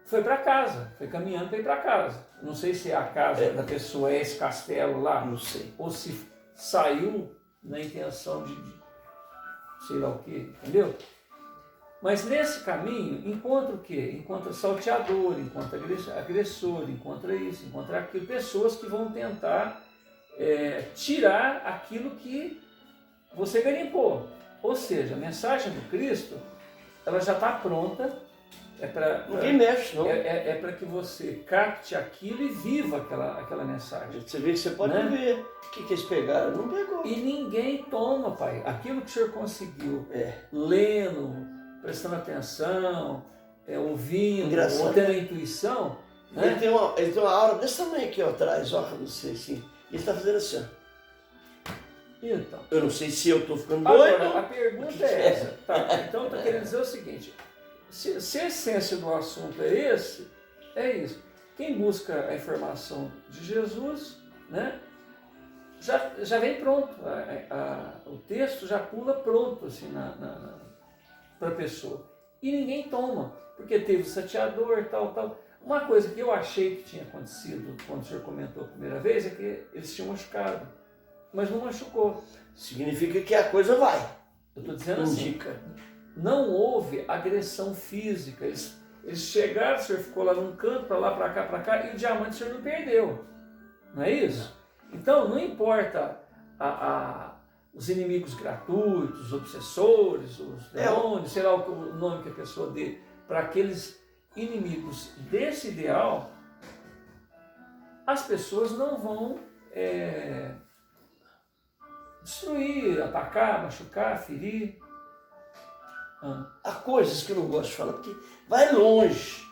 foi para casa, foi caminhando para ir para casa. Não sei se a casa da pessoa é esse castelo lá, Não sei. ou se saiu na intenção de sei lá o que, entendeu? Mas nesse caminho, encontra o quê? Encontra salteador, encontra agressor, encontra isso, encontra aquilo. Pessoas que vão tentar tirar aquilo que você garimpou. Ou seja, a mensagem do Cristo, ela já está pronta. Ninguém mexe, não. É para que você capte aquilo e viva aquela mensagem. Você vê que você pode Né? ver o que eles pegaram. Não pegou. E ninguém toma, pai. Aquilo que o senhor conseguiu lendo, prestando atenção, ouvindo, Engraçado. ou tendo a intuição, né? Ele tem uma aura desse tamanho aqui, ó, atrás, ó, não sei assim. Ele está fazendo assim, ó. Então, Eu não sei se eu estou ficando doido. agora, a pergunta é essa. Tá, então, eu estou querendo dizer o seguinte. Se a essência do assunto é esse, é isso. Quem busca a informação de Jesus, né, já vem pronto. O texto já pula pronto assim, para a pessoa. E ninguém toma, porque teve o sateador, tal. Uma coisa que eu achei que tinha acontecido quando o senhor comentou a primeira vez é que eles tinham machucado, mas não machucou. Significa que a coisa vai. Eu estou dizendo assim, Indica. não houve agressão física. Eles chegaram, o senhor ficou lá num canto, para lá, para cá, e o diamante o senhor não perdeu. Não é isso? Então, não importa os inimigos gratuitos, os obsessores, os demônios, sei lá o nome que a pessoa dê, para aqueles inimigos desse ideal, as pessoas não vão destruir, atacar, machucar, ferir. Há coisas que eu não gosto de falar, porque vai longe.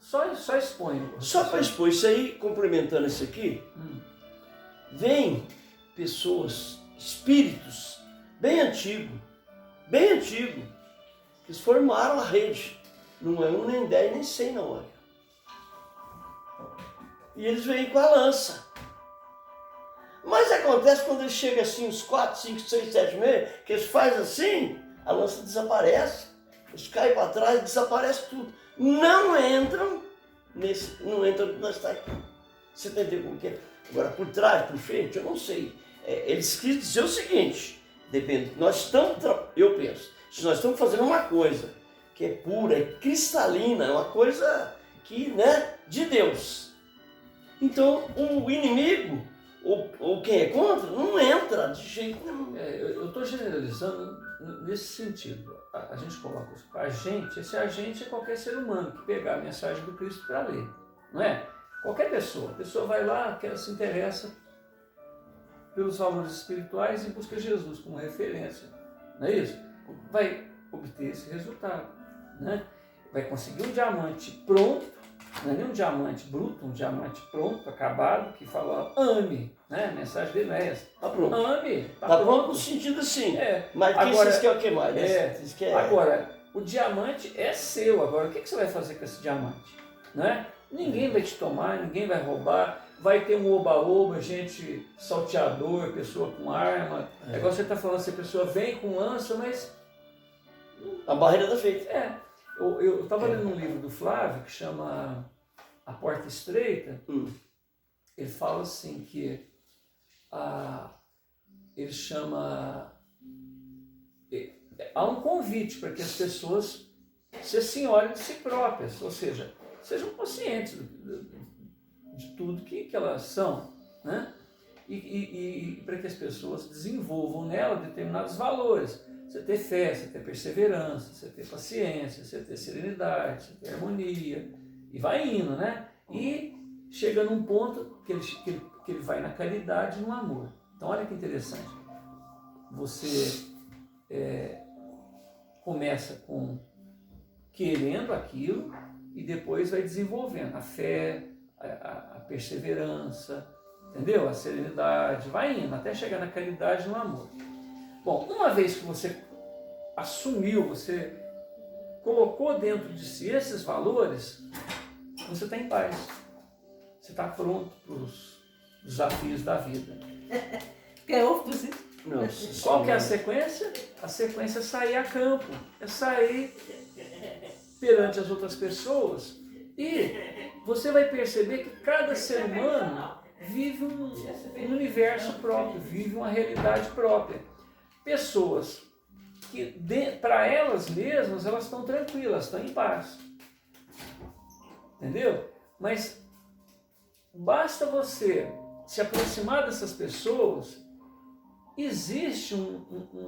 Só expõe. Só para expor isso aí, complementando isso aqui, vem pessoas, espíritos, bem antigos, que eles formaram a rede. Não é 1, nem 10, nem 100 na hora. E eles vêm com a lança. Mas acontece quando eles chegam assim, uns 4, 5, 6, 7 meses, que eles fazem assim, a lança desaparece. Eles caem para trás, desaparece tudo. Não entram onde nós estamos aqui. Você entendeu como que é? Agora, por trás, por frente, eu não sei. Eles quis dizer o seguinte, depende, eu penso, se nós estamos fazendo uma coisa que é pura, é cristalina, é uma coisa que, né, de Deus. Então, o inimigo, ou quem é contra, não entra de jeito nenhum. Eu estou generalizando nesse sentido. A gente coloca isso. Esse agente é qualquer ser humano que pegar a mensagem do Cristo para ler. Não é? Qualquer pessoa. A pessoa vai lá, que ela se interessa pelos valores espirituais e busca Jesus como referência. Não é isso? Vai obter esse resultado. Né? Vai conseguir um diamante pronto, não é nem um diamante bruto, um diamante pronto, acabado, que fala ame. Né? A mensagem dele não é essa. Está pronto. Ame. Está pronto no sentido assim. Mas agora, vocês querem o que mais? Vocês querem... Agora, o diamante é seu. Agora, o que você vai fazer com esse diamante? Né? Ninguém vai te tomar, ninguém vai roubar. Vai ter um oba-oba, gente salteador, pessoa com arma. É igual você está falando, se a pessoa vem com lança, mas... A barreira está feita. Eu estava lendo um livro do Flávio que chama A Porta Estreita. Ele fala assim que ele chama... Há um convite para que as pessoas se assim olhem de si próprias, ou seja, sejam conscientes de tudo que elas são, né? E para que as pessoas desenvolvam nela determinados valores. Você ter fé, você ter perseverança, você ter paciência, você ter serenidade, você ter harmonia. E vai indo, né? E chega num ponto que ele vai na caridade e no amor. Então olha que interessante. Você começa com querendo aquilo e depois vai desenvolvendo a fé, a perseverança, entendeu? A serenidade, vai indo até chegar na caridade e no amor. Bom, uma vez que você assumiu, você colocou dentro de si esses valores, você está em paz. Você está pronto para os desafios da vida. Quer ovo, sim? Qual que é a sequência? A sequência é sair a campo, é sair perante as outras pessoas e você vai perceber que cada ser humano vive um universo próprio, vive uma realidade própria. Pessoas que, para elas mesmas, elas estão tranquilas, estão em paz. Entendeu? Mas basta você se aproximar dessas pessoas, existe um